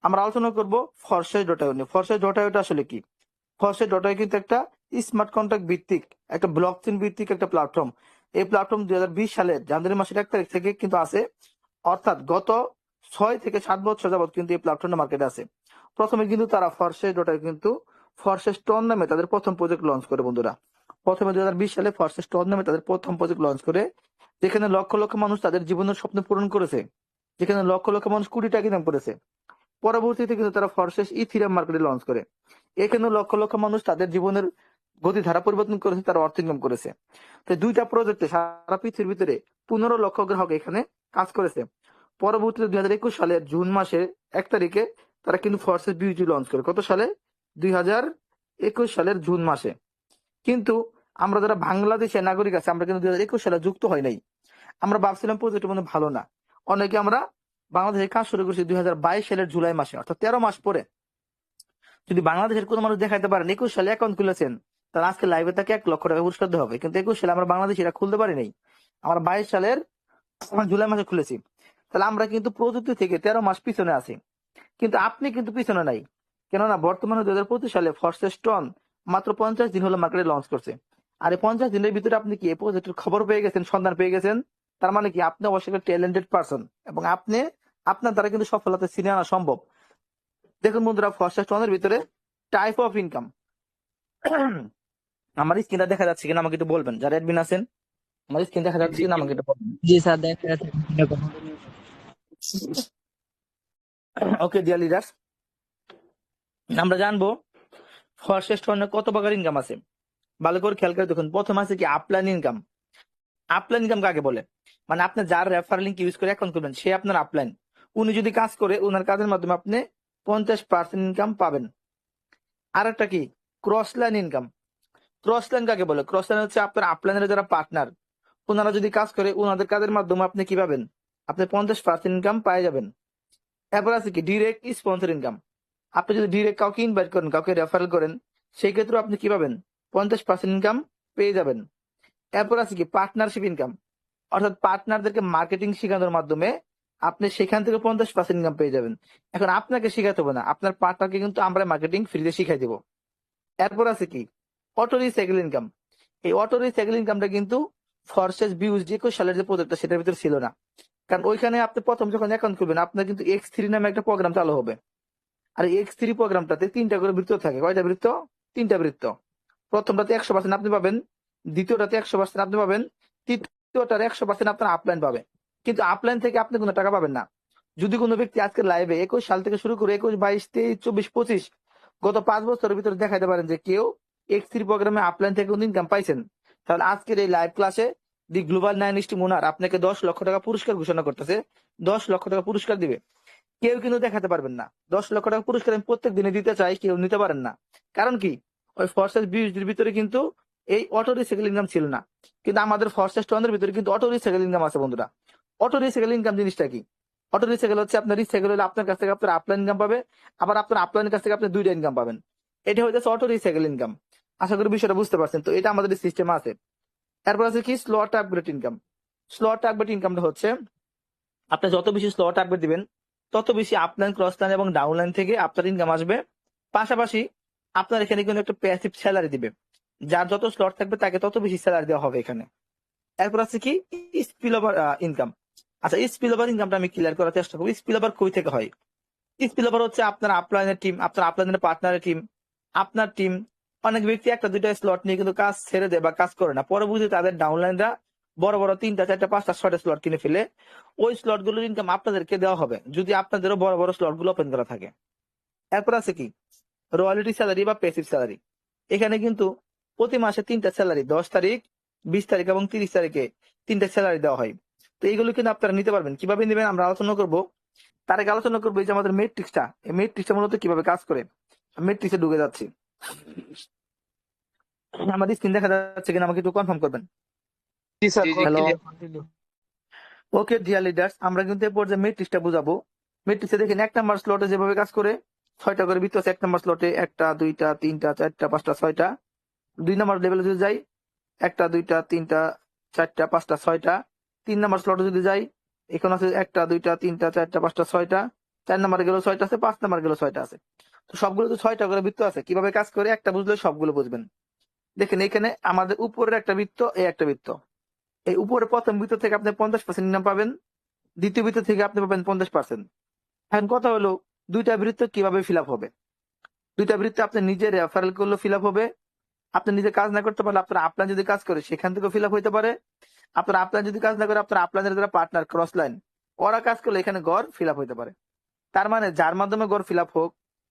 আমরা আলোচনা করব ফরশেস ডট আইও নিয়ে। ফরশেস ডট আইওটা আসলে কি? ফরশেস ডট আইও কিন্তু একটা স্মার্ট কন্ট্রাক্ট ভিত্তিক, একটা ব্লকচেন ভিত্তিক একটা প্ল্যাটফর্ম। এই প্ল্যাটফর্ম 2020 সালের জানুয়ারি মাসের 1 তারিখ থেকে কিন্তু আছে, অর্থাৎ গত 6 থেকে 7 বছর যাবত কিন্তু এই প্ল্যাটফর্মটা মার্কেটে আছে। প্রথমে কিন্তু তারা ফরশেস ডট আইও কিন্তু ফরশেস টন নামে তাদের প্রথম প্রজেক্ট লঞ্চ করে বন্ধুরা। প্রথমে 2020 সালে ফরশেস টন নামে তাদের প্রথম প্রজেক্ট লঞ্চ করে, যেখানে লক্ষ লক্ষ মানুষ তাদের জীবনের স্বপ্ন পূরণ করেছে, যেখানে লক্ষ লক্ষ মানুষ কোটি টাকা ইনকাম করেছে। পরবর্তীতে কিন্তু তারা ফরশেস ইথিরিয়াম মার্কেটে লঞ্চ করে, এখানে লক্ষ লক্ষ মানুষ তাদের জীবনের গতিধারা পরিবর্তন করেছে, তারা অর্থ ইনকাম করেছে। তো দুইটা প্রজেক্টে সারা পৃথিবীর ভিতরে 15 লক্ষ গ্রাহক এখানে কাজ করেছে। পরবর্তীতে 2021 সালের জুন মাসে 1 তারিখে তারা কিন্তু ফরশেস বিউটি লঞ্চ করে। কত সালে? 2021 সালের জুন মাসে। কিন্তু আমরা যারা বাংলাদেশের নাগরিক আছে, আমরা কিন্তু 2021 সালে যুক্ত হয় নাই। আমরা ভাবছিলাম প্রজেক্ট মনে ভালো না, অনেকে আমরা বাংলাদেশে কাজ শুরু করেছি 2022 সালের জুলাই মাসে, অর্থাৎ 13 মাস পরে। যদি বাংলাদেশের কোনো মানুষ দেখাতে পারেন 21 সালে অ্যাকাউন্ট খুলেছেন, তাহলে আজকে লাইভে তাকে 1 লক্ষ টাকা পুরস্কার দেওয়া হবে। কিন্তু 21 সালে আমরা বাংলাদেশে এটা খুলতে পারি নাই, আমরা 22 সালের জুলাই মাসে খুলেছি। তাহলে আমরা কিন্তু প্রযুক্তি থেকে 13 মাস পিছনে আছি। কিন্তু আপনি কিন্তু পিছনে নাই, কেননা বর্তমানে 2025 সালে ফরশেস টন মাত্র 50 দিন হলো মার্কেটে লঞ্চ করছে। আর এই 50 দিনের ভিতরে আপনি কি এই প্রজেক্টের খবর পেয়ে গেছেন, সন্ধান পেয়ে গেছেন, তার মানে কি আপনি অবশ্যই একটা ট্যালেন্টেড পারসন, এবং আপনি আপনার দ্বারা কিন্তু সফলতা ছিনিয়ে আনা সম্ভব। দেখুন বন্ধুরা, ফরশেস টনের ভিতরে টাইপ অফ ইনকাম, আমার স্ক্রিনটা দেখা যাচ্ছে কিনা আমাকে একটু বলবেন, যারা অ্যাডমিন আছেন। আমার স্ক্রিন দেখা যাচ্ছে কিনা আমাকে একটু বলবেন। জি স্যার, দেখা যাচ্ছে। ওকে ডিয়ার লিডার্স, আমরা জানবো ফরশেস টনের কত প্রকার ইনকাম আছে। ভালো করে খেয়াল করে দেখুন। প্রথম আছে কি আপলাইন ইনকাম। আপলাইন ইনকাম কাকে বলে? মানে আপনি যার রেফার লিঙ্ক ইউজ করে অ্যাকাউন্ট করবেন সে আপনার আপলাইন। উনি যদি কাজ করে, ওনার কাজের মাধ্যমে আপনি 50% ইনকাম পাবেন। আর একটা কি cross line income. Cross line কাকে বলে? ক্রস লাইন হচ্ছে আপনার আপলাইনের যারা পার্টনার, ওনারা যদি কাজ করে, ওনাদের কাজের মাধ্যমে আপনি কি পাবেন? আপনি 50% ইনকাম পাই যাবেন। এরপর আছে কি ডিরেক্ট স্পন্সর ইনকাম। আপনি যদি ডিরেক্ট কাউকে ইনভাইট করেন, কাউকে রেফারেল করেন, সেই ক্ষেত্রে আপনি কি পাবেন? 50% ইনকাম পেয়ে যাবেন। এরপর আছে কি পার্টনারশিপ ইনকাম, অর্থাৎ পার্টনারদেরকে মার্কেটিং শেখানোর মাধ্যমে আপনি সেখান থেকে 50% ইনকাম পেয়ে যাবেন। এখন আপনাকে শেখাতে হবে না, আপনার পার্টনারকে কিন্তু আমরা মার্কেটিং ফ্রিতে শিখাই দেবো। এরপর আছে কি অটো রিসাইকেল ইনকাম। এই অটো রিসাইকেল ইনকামটা কিন্তু ফরশেস বিউজ 21 সালের যে প্রজেক্টটা সেটার ভিতরে ছিল না, কারণ ওইখানে আপনি প্রথম যখন অ্যাকাউন্ট করবেন আপনার কিন্তু X3 নামে একটা প্রোগ্রাম চালু হবে। আর X3 প্রোগ্রামটাতে 3টা করে বৃত্ত থাকে। কয়টা বৃত্ত? 3টা বৃত্ত। প্রথমটাতে 100% আপনি পাবেন, দ্বিতীয়টাতে 100% আপনি পাবেন, তৃতীয়টার 100% আপনার আপলাইন পাবে। কিন্তু আপলাইন থেকে আপনি কোনো টাকা পাবেন না। যদি কোনো ব্যক্তি আজকের লাইভে 21 সাল থেকে শুরু করে 21, 22, 23, 24, 25 গত 5 বছরের ভিতরে দেখাতে পারেন যে কেউ X3 প্রোগ্রামে আপলাইন থেকে কোনো ইনকাম পাইছেন, তাহলে আজকের এই লাইভ ক্লাসে দি গ্লোবাল 9 স্টিম ওনার আপনাকে 10 লক্ষ টাকা পুরস্কার ঘোষণা করতেছে। 10 লক্ষ টাকা পুরস্কার দিবে। কেউ কিন্তু দেখাতে পারবেন না। 10 লক্ষ টাকা পুরস্কার আমি প্রত্যেক দিনে দিতে চাই, কেউ নিতে পারেন না। কারণ কি? ওই ফরশেস বিউটির ভিতরে কিন্তু এই অটো রিসাইকেল ইনকাম ছিল না, কিন্তু আমাদের ফরশেস টনের ভিতরে কিন্তু অটো রিসাইকেল ইনকাম আছে বন্ধুরা। অটো রিসাইকেল ইনকাম জিনিসটা কি? অটো রিসাইকেল হচ্ছে আপনার রিসাইকেল হলে আপনার কাছ থেকে আপনার আপলাইন ইনকাম পাবে, আবার আপনার আপলাইনের কাছ থেকে আপনি 2টা ইনকাম পাবেন। এটা হচ্ছে অটো রিসাইকেল ইনকাম। আশা করি বিষয়টা বুঝতে পারছেন। তো এটা আমাদের সিস্টেমে আছে। এরপর আছে কি slot upgrade income. Slot upgrade ইনকামটা হচ্ছে আপনি যত বেশি স্লট আপগ্রেড দিবেন তত বেশি আপলাইন, ক্রস লাইন এবং ডাউনলাইন থেকে আপনার ইনকাম আসবে। পাশাপাশি আপনার এখানে কিন্তু একটা প্যাসিভ স্যালারি দিবে, যার যত স্লট থাকবে তাকে তত বেশি স্যালারি দেওয়া হবে এখানে। এরপর আছে কি স্পিল ওভার ইনকাম। আচ্ছা, স্পিল ওভার ইনকামটা আমি ক্লিয়ার করার চেষ্টা করবো। স্পিল ওভার কই থেকে হয়? স্পিল ওভার হচ্ছে আপনার আপলাইনের টিম, আপনার আপলাইনের পার্টনারের টিম, আপনার টিম, অনেক ব্যক্তি 1টা 2টা স্লট নিয়ে কিন্তু কাজ ছেড়ে দেয় বা কাজ করে না। পরবর্তীতে তাদের ডাউনলাইনরা বড় বড় 3টা 4টা 5টা 6টা স্লট কিনে ফেলে। ওই স্লট গুলোর ইনকাম আপনাদেরকে দেওয়া হবে যদি আপনাদেরও বড় বড় স্লট গুলো ওপেন করা থাকে। এরপর আছে কি রয়্যালিটি স্যালারি বা প্যাসিভ স্যালারি। এখানে কিন্তু প্রতি মাসে 3টা স্যালারি, 10 তারিখ, 20 তারিখ এবং 30 তারিখে 3টা স্যালারি দেওয়া হয়। তো এইগুলো কিন্তু আপনারা নিতে পারবেন। কিভাবে নেবেন আমরা আলোচনা করবো। তার আগে আলোচনা করবো এই যে আমাদের মেট্রিক্সটা, এই মেট্রিক্সটা মূলত কিভাবে কাজ করে। মেট্রিক্সে ঢুকে যাচ্ছি। আমাদের স্ক্রিন দেখা যাচ্ছে কিনা আমাকে একটু কনফার্ম করবেন। জি sir, hello. Okay dear leaders, আমরা কিন্তু এরপর যে মেট্রিক্সটা বুঝাবো। মেট্রিক্সে দেখেন 1 নাম্বার স্লটে যেভাবে কাজ করে 6টা করে বৃত্ত আছে। 1 নাম্বার স্লটে 1টা 2টা 3টা 4টা 5টা 6টা। 2 নাম্বার লেভেলে যদি যাই 1টা 2টা 3টা 4টা 5টা 6টা। 3 নাম্বার স্লটে যদি যাই এখানে আছে 1টা 2টা 3টা 4টা 5টা 6টা। 4 নাম্বার গেল 6টা আছে, 5 নাম্বার গেল 6টা আছে। তো সবগুলো তো 6টা করে বৃত্ত আছে, কিভাবে কাজ করে একটা বুঝলে সবগুলো বুঝবেন। দেখেন এখানে আমাদের উপরের একটা বৃত্ত, এই একটা বৃত্ত। এই উপরে প্রথম বৃত্ত থেকে আপনি 50% ইনকাম পাবেন, দ্বিতীয় বৃত্ত থেকে আপনি পাবেন 50%। এখন কথা হলো দুইটা বৃত্ত কিভাবে ফিল আপ হবে। দুইটা বৃত্ত আপনি নিজে রেফারেল করলে ফিল আপ হবে, আপনি নিজে কাজ না করতে পারলে আপনার আপলাইন যদি কাজ করে সেখান থেকে ফিল আপ হইতে পারে। আপনার আপলাইন যদি কাজ না করে আপনার আপলাইনের যারা পার্টনার ক্রস লাইন ওরা কাজ করলে এখানে গড় ফিল আপ হইতে পারে। তার মানে যার মাধ্যমে গড় ফিল আপ হোক,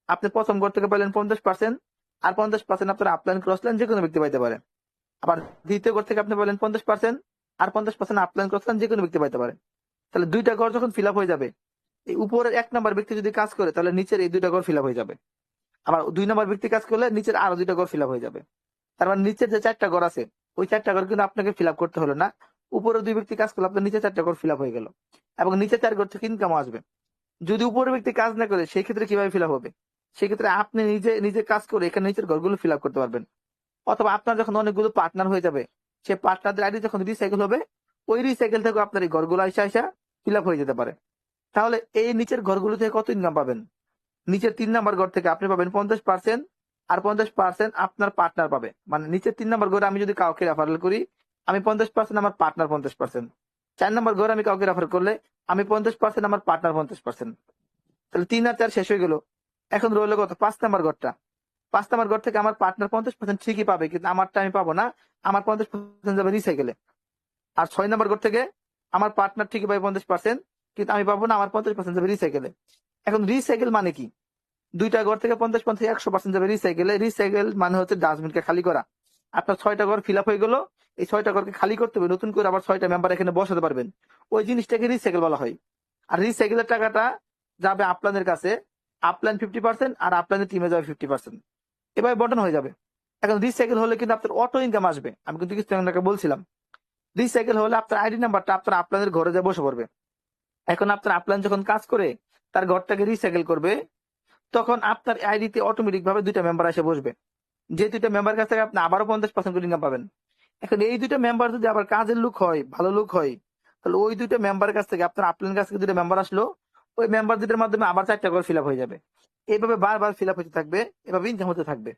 আপনি প্রথম গড় থেকে পাইলেন 50%, আর 50% আপনার আপলাইন ক্রস লাইন যে কোনো ব্যক্তি পাইতে পারে। আবার দ্বিতীয় গড় থেকে আপনি পাইলেন 50%, আর 50% আপলাইন ক্রস লাইন যে কোনো ব্যক্তি পাইতে পারে। তাহলে দুইটা গড় যখন ফিল আপ হয়ে যাবে, এই উপরের 1 নাম্বার ব্যক্তি যদি কাজ করে তাহলে নিচের এই দুইটা গড় ফিল আপ হয়ে যাবে। আবার 2 নাম্বার ব্যক্তি কাজ করলে নিচের আরো দুইটা গড় ফিল আপ হয়ে যাবে। তার মানে নিচের যে 4টা ঘর আছে ওই 4টা ঘর কিন্তু আপনাকে ফিল আপ করতে হলো না, উপরে 2 ব্যক্তি কাজ করলে আপনার নিচে 4টা ঘর ফিল আপ হয়ে গেল, এবং নিচে 4 ঘর থেকে ইনকাম আসবে। যদি উপরের ব্যক্তি কাজ না করে সেই ক্ষেত্রে কিভাবে ফিল আপ হবে, সেক্ষেত্রে আপনি নিজে নিজে কাজ করে এখানে নিচের ঘরগুলো ফিল আপ করতে পারবেন। অথবা আপনার যখন অনেকগুলো পার্টনার হয়ে যাবে, সে পার্টনারদের আইডি যখন রিসাইকেল হবে, ওই রিসাইকেল থেকে আপনার এই ঘরগুলো আইসা ফিল আপ হয়ে যেতে পারে। তাহলে এই নিচের ঘরগুলো থেকে কত ইনকাম পাবেন, নিচের 3 নাম্বার ঘর থেকে আপনি পাবেন 50%, আর 50% আপনার পার্টনার পাবে। মানে নিচের 3 নাম্বার ঘরে আমি যদি কাউকে রেফারেল করি, আমি 50%, আমার পার্টনার 50%। 4 নাম্বার ঘরে আমি কাউকে রেফার করলে আমি 50%, আমার পার্টনার 50%। তাহলে 3 আর 4 শেষ হয়ে গেল। এখন রইল কত, 5 নাম্বার ঘরটা। 5 নাম্বার ঘর থেকে আমার পার্টনার 50% ঠিকই পাবে, কিন্তু আমারটা আমি পাবো না, আমার 50% যাবে রিসাইকেলে। আর 6 নাম্বার ঘর থেকে আমার পার্টনার ঠিকই পাবে 50%, কিন্তু আমি পাবো না, আমার 50% যাবে রিসাইকেলে। এখন রিসাইকেল মানে কি, দুইটা ঘর থেকে 50-50 100% যাবে রিসাইকেলে। রিসাইকেল মানে হচ্ছে ডাস্টবিনকে খালি করা। আপনার 6টা ঘর ফিল আপ হয়ে গেল, এই 6টা ঘরকে খালি করতে হবে, নতুন করে আবার 6টা মেম্বার এখানে বসাতে পারবেন। ওই জিনিসটাকে রিসাইকেল বলা হয়। আর রিসাইকেলের টাকাটা যাবে আপলানের কাছে, আপলাইন 50% আর আপলানের টিমে যাবে 50%, এভাবে বটন হয়ে যাবে। এখন রিসাইকেল হলে কিন্তু আপনার অটো ইনকাম আসবে, আমি কিন্তু কিছু আগে বলছিলাম। রিসাইকেল হলে আপনার আইডি নাম্বারটা আপনার আপলানের ঘরে যা বসে পড়বে। এখন আপনার আপলাইন যখন কাজ করে তার ঘরটাকে রিসাইকেল করবে, তখন আপনার আইডিতে অটোমেটিক ভাবে 2টা মেম্বার এসে বসবে। যে 2টা মেম্বার কাছ থেকে আপনি আবারও 50% করে ইনকাম পাবেন। এখন এই 2টা মেম্বার যদি আবার কাজের লোক হয়, ভালো লোক হয়, তাহলে ওই 2টা মেম্বারের কাছ থেকে আপনার আপলাইন কাছ থেকে 2টা মেম্বার আসলো, ওই মেম্বার 2টার মাধ্যমে আবার 4টা করে ফিল আপ হয়ে যাবে। এইভাবে বারবার ফিল আপ হতে থাকবে, এভাবে ইনকাম হতে থাকবে।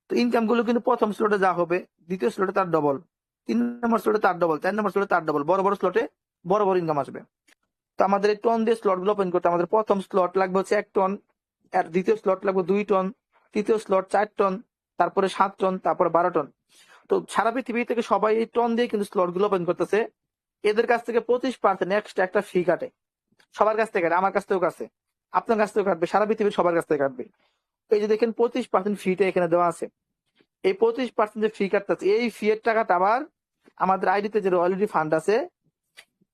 তো ইনকাম গুলো কিন্তু প্রথম স্লটে যা হবে, দ্বিতীয় স্লটে তার ডবল, 3 নম্বর স্লটে তার ডবল, 4 নম্বর স্লটে তার ডবল, বড় বড় স্লটে বড় বড় ইনকাম আসবে। তো আমাদের এই টন দিয়ে স্লট গুলো ওপেন করতে আমাদের প্রথম স্লট লাগবে হচ্ছে 1 টন, আর দ্বিতীয় স্লট লাগবে 2 টন, তৃতীয় স্লট 4 টন, তারপরে 7 টন, তারপরে 12 টন। তো সারা পৃথিবী থেকে সবাই এই টন দিয়ে কিন্তু স্লট গুলো ওপেন করতেছে। এদের কাছ থেকে 25% এক্সট্রা একটা ফি কাটে, সবার কাছ থেকে কাটে, আমার কাছ থেকেও কাটে, আপনার কাছ থেকেও কাটবে, সারা পৃথিবীর সবার কাছ থেকে কাটবে। এই যে দেখেন 25% ফিটা এখানে দেওয়া আছে। এই 25% যে ফি কাটতেছে, এই ফি এর টাকাটা আবার আমাদের আইডিতে যে রয়্যালিটি ফান্ড আছে,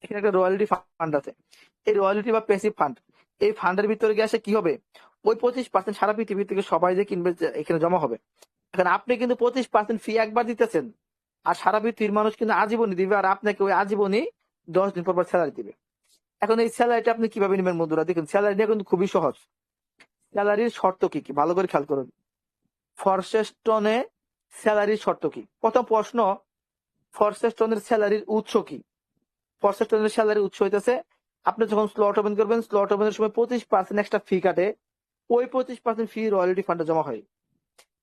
এখানে একটা রয়্যালিটি ফান্ড আছে, এই রয়্যালিটি বা প্যাসিভ ফান্ড, এই ফান্ডের ভিতরে গিয়ে আসে কি হবে, ওই 25% সারা পৃথিবী থেকে সবাই যে কিনবে এখানে জমা হবে। এখন আপনি কিন্তু 25% ফি একবার দিতেছেন, আর সারা পৃথিবীর মানুষ কিন্তু আজীবনই দিবে, আর আপনাকে ওই আজীবনই 10 দিন পর স্যালারি দিবে। এখন এই স্যালারিটা আপনি কিভাবে নেবেন বন্ধুরা, দেখুন স্যালারি নিয়ে কিন্তু খুবই সহজ। স্যালারির শর্ত কি কি ভালো করে খেয়াল করুন। ফরশেস্টনে স্যালারির শর্ত কি, প্রথম প্রশ্ন, ফরশেস্টনের স্যালারির উৎস কি। ফরশেস্টনের স্যালারির উৎস হইতেছে আপনি যখন স্লট ওপেন করবেন, স্লট ওপেনের সময় 25% এক্সট্রা ফি কাটে, ওই 25% ফি রয়্যালিটি ফান্ডে জমা হয়।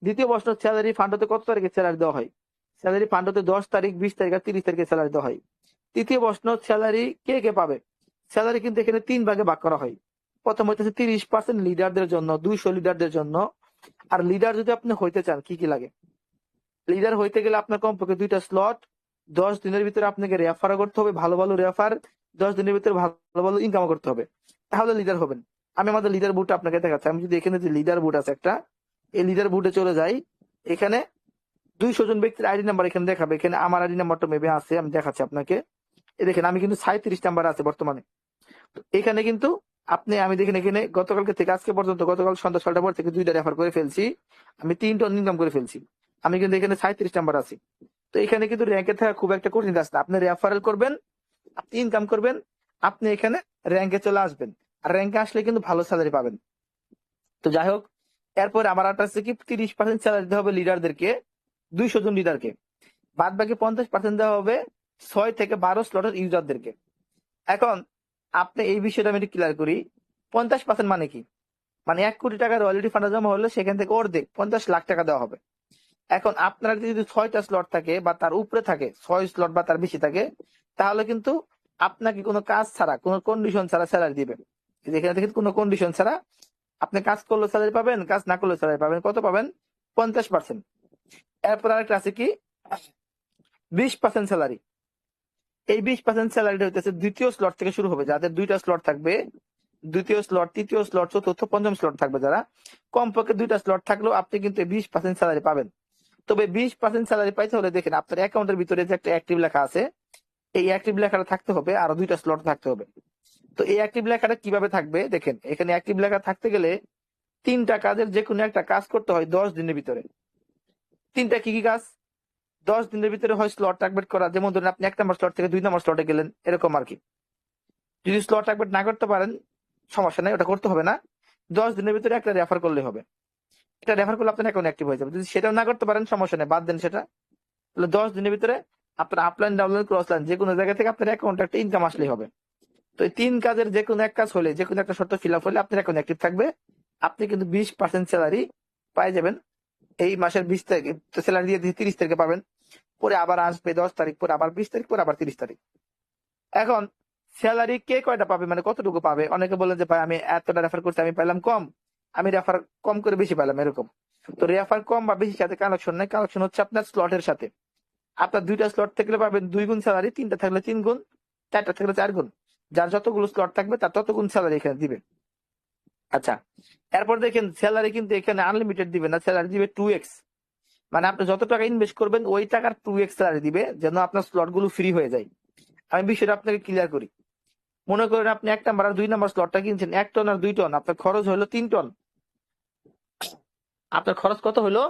দ্বিতীয় প্রশ্ন, স্যালারি ফান্ড হতে কত তারিখে স্যালারি দেওয়া হয়। স্যালারি ফান্ড হতে 10 তারিখ, 20 তারিখ আর 30 তারিখে স্যালারি দেওয়া হয়। তৃতীয় প্রশ্ন, স্যালারি কে কে পাবে। স্যালারি কিন্তু এখানে 3 ভাগে ভাগ করা হয়। প্রথম হইতেছে 30% লিডারদের জন্য, 200 লিডারদের জন্য। আর লিডার যদি আপনি হইতে চান কি কি লাগে, লিডার হইতে গেলে আপনার কমপক্ষে 2টা স্লট, 10 দিনের ভিতরে আপনাকে রেফার করতে হবে, ভালো ভালো রেফার, 10 দিনের ভিতরে ভালো ভালো ইনকাম করতে হবে, তাহলে লিডার হবেন। আমি আমাদের লিডার বুটটা আপনাকে দেখাচ্ছি। আমি যদি এখানে যে লিডার বুট আছে একটা, এই লিডার বুটে চলে যাই, এখানে 200 জন ব্যক্তির আইডি নাম্বার এখানে দেখাবে। এখানে আমার আইডি নাম্বারটা মেবি আছে, আমি দেখাচ্ছি আপনাকে। এই দেখেন আমি কিন্তু 37 নাম্বার আছে বর্তমানে। তো এখানে কিন্তু আমি দেখেন এখানে গতকালকে থেকে আজকে পর্যন্ত, গতকাল সন্ধ্যা 6টার পর থেকে 2টা রেফার করে ফেলছি, আমি 3 টন ইনকাম করে ফেলছি। আমি কিন্তু এখানে 37 নাম্বার আছি। তো এখানে কিন্তু র্যাঙ্কে থাকা খুব একটা কঠিন কাজ না, আপনি রেফারেল করবেন, আপনি ইনকাম করবেন, আপনি এখানে র্যাঙ্কে চলে আসবেন, আর র্যাঙ্কে আসলে কিন্তু ভালো স্যালারি পাবেন। তো যাই হোক, এরপরে আমার আট আছে কি 30% স্যালারি দেওয়া হবে লিডারদেরকে, 200 জন লিডারকে। বাদ বাকি 50% দেওয়া হবে 6 থেকে 12 স্লটের ইউজারদেরকে। এখন আপনি এই বিষয়টা আমি একটু ক্লিয়ার করি। 50% মানে কি? মানে 1 কোটি টাকা রয়্যালটি ফান্ডে জমা হলে সেখান থেকে অর্ধেক 50 লাখ টাকা দেওয়া হবে। এখন আপনার যদি 6টা স্লট থাকে বা তার উপরে থাকে, 6 স্লট বা তার বেশি থাকে, তাহলে কিন্তু আপনাকে কোনো কাজ ছাড়া, কোনো কন্ডিশন ছাড়া স্যালারি দিবে। যেখানে দেখেন কোনো কন্ডিশন ছাড়া আপনি কাজ করলে স্যালারি পাবেন, কাজ না করলে স্যালারি পাবেন। কত পাবেন? 50%। এরপর আরেকটা আছে কি 20% স্যালারি। এই 20% স্যালারিটা হইতেছে দ্বিতীয় স্লট থেকে শুরু হবে। যাদের 2টা স্লট থাকবে, দ্বিতীয় স্লট, তৃতীয় স্লট, চতুর্থ, পঞ্চম স্লট থাকবে, যারা কমপক্ষে 2টা স্লট থাকলেও আপনি কিন্তু 20% স্যালারি পাবেন। তবে 20% স্যালারি পাইতে হলে দেখেন আপনার অ্যাকাউন্টের ভিতরে যে একটা অ্যাক্টিভ লেখা আছে, এই অ্যাক্টিভ লেখাটা থাকতে হবে, আরো 2টা স্লট থাকতে হবে। তো এই অ্যাক্টিভ লেখাটা কিভাবে থাকবে দেখেন, এখানে অ্যাক্টিভ লেখা থাকতে গেলে 3টা কাজের যে কোনো একটা কাজ করতে হয় 10 দিনের ভিতরে। 3টা কি কি কাজ? 10 দিনের ভিতরে হয় স্লট অ্যাক্টিভেট করা, যেমন ধরুন আপনি 1 নম্বর স্লট থেকে 2 নম্বর স্লটে গেলেন, এরকম আর কি। যদি স্লট অ্যাক্টিভেট না করতে পারেন সমস্যা নাই, ওটা করতে হবে না। 10 দিনের ভিতরে একটা রেফার করলে হবে। এটা রেফার করলে আপনার অ্যাকাউন্ট অ্যাক্টিভ হয়ে যাবে। যদি সেটাও না করতে পারেন সমস্যা নেই, বাদ দেন সেটা। তাহলে 10 দিনের ভিতরে আপনার আপলাইন, ডাউনলাইন, ক্রস লাইন যে কোনো জায়গা থেকে আপনার অ্যাকাউন্টে একটা ইনকাম আসলেই হবে। তো এই 3 কাজের যে কোনো এক কাজ হলে, যে কোনো একটা শর্ত ফিল আপ হলে আপনার অ্যাকাউন্ট অ্যাক্টিভ থাকবে। আপনি কিন্তু 20% স্যালারি পাই যাবেন এই মাসের 20 তারিখে। স্যালারি দিয়ে 30 তারিখে পাবেন, পরে আবার আসবে 10 তারিখ, পরে আবার 20 তারিখ, পরে আবার 30 তারিখ। এখন স্যালারি কে কয়টা পাবে, মানে কতটুকু পাবে? অনেকে বলেন যে ভাই আমি এতটা রেফার করছি, আমি পাইলাম কম, আমি রেফার কম করে বেশি পাইলাম, এরকম। তো রেফার কম বা বেশির সাথে কানেকশন নাই, কানেকশন হচ্ছে আপনার স্লটের সাথে। আপনার 2টা স্লট থাকলে পাবেন 2 গুণ স্যালারি, 3টা থাকলে 3 গুণ, 4টা থাকলে 4 গুণ। যার যতগুলো স্লট থাকবে তার তত গুণ স্যালারি এখানে দিবে। আচ্ছা, এরপর দেখেন স্যালারি কিন্তু এখানে আনলিমিটেড দিবে না, স্যালারি দিবে 2x। মানে আপনি যত টাকা ইনভেস্ট করবেন ওই টাকার 2x স্যালারি দিবে, যেন আপনার স্লট গুলো ফ্রি হয়ে যায়। আমি বিষয়টা আপনাকে ক্লিয়ার করি। মনে করেন আপনি 1 নাম্বার আর 2 নাম্বার স্লটটা কিনছেন 1 টন আর 2 টন, আপনার খরচ হলো 3 টন। আপনার খরচ কত হলো?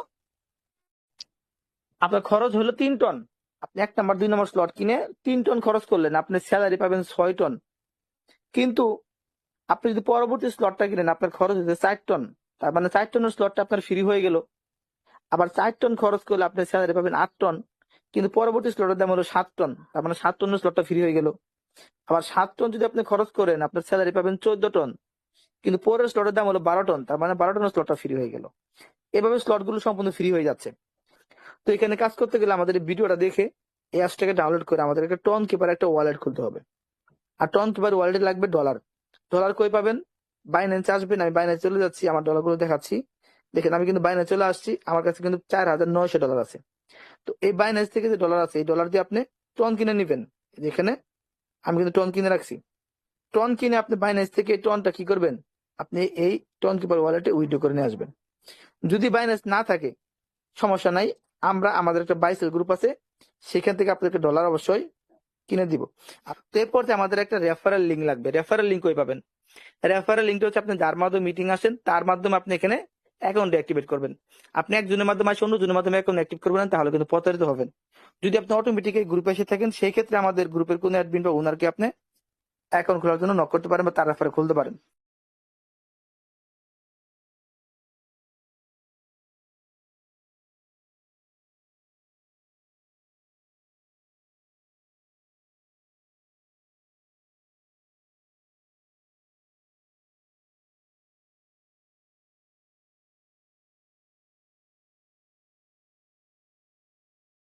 আপনার খরচ হলো 3 টন। আপনি 1 নাম্বার 2 নাম্বার স্লট কিনে 3 টন খরচ করলেন, আপনি স্যালারি পাবেন 6 টন। কিন্তু আপনি যদি পরবর্তী স্লটটা কিনেন আপনার খরচ হচ্ছে 4 টন। তার মানে 4 টনের স্লটটা আপনার ফ্রি হয়ে গেল। আবার 4 টন খরচ করলে আপনি স্যালারি পাবেন 8 টন। কিন্তু পরবর্তী স্লটের দাম হলো 7 টন, তার মানে 7 টনের স্লটটা ফ্রি হয়ে গেল। আবার 7 টন যদি আপনি খরচ করেন আপনার স্যালারি পাবেন 14 টন। কিন্তু পরের স্লটের দাম হলো 12 টন, তার মানে 12 টনের স্লটটা ফ্রি হয়ে গেল। এভাবে স্লট গুলো সম্পূর্ণ ফ্রি হয়ে যাচ্ছে। তো এখানে কাজ করতে গেলে আমাদের এই ভিডিওটা দেখে এই অ্যাপসটাকে ডাউনলোড করে আমাদের একটা টন কিপার একটা ওয়ালেট খুলতে হবে। আর টন কিপার ওয়ালেটে লাগবে ডলার। ডলার কই পাবেন? বাইন্যান্সে আসবেন, আমি বাইন্যান্সে চলে যাচ্ছি, আমার ডলার গুলো দেখাচ্ছি। দেখেন আমি কিন্তু বাইন্যান্সে চলে আসছি, আমার কাছে কিন্তু $4,900 আছে। তো এই বাইন্যান্স থেকে যে ডলার আছে এই ডলার দিয়ে আপনি টন কিনে নিবেন। যেখানে আমি কিন্তু টন কিনে রাখছি, টন কিনে আপনি বাইন্যান্স থেকে এই টনটা কি করবেন, আপনি এই টন কিপার ওয়ালেটে উইথড্র করে নিয়ে আসবেন। যদি বাইন্যান্স না থাকে সমস্যা নাই, আমরা আমাদের একটা বাইসেল গ্রুপ আছে, সেখান থেকে আপনাদেরকে ডলার অবশ্যই কিনে দিব। আর এরপর যে আমাদের একটা রেফারেল লিঙ্ক লাগবে। রেফারেল লিঙ্ক কই পাবেন? রেফারেল লিঙ্কটা হচ্ছে আপনি যার মাধ্যমে মিটিং আসেন তার মাধ্যমে আপনি এখানে অ্যাকাউন্ট অ্যাক্টিভেট করবেন। আপনি একজনের মাধ্যমে আসে অন্যজনের মাধ্যমে অ্যাকাউন্ট অ্যাক্টিভ করবেন না, তাহলে কিন্তু প্রতারিত হবেন। যদি আপনি অটোমেটিক এই গ্রুপে এসে থাকেন সেই ক্ষেত্রে আমাদের গ্রুপের কোনো অ্যাডমিন বা ওনারকে আপনি অ্যাকাউন্ট খোলার জন্য নক করতে পারেন বা তার রেফারে খুলতে পারেন।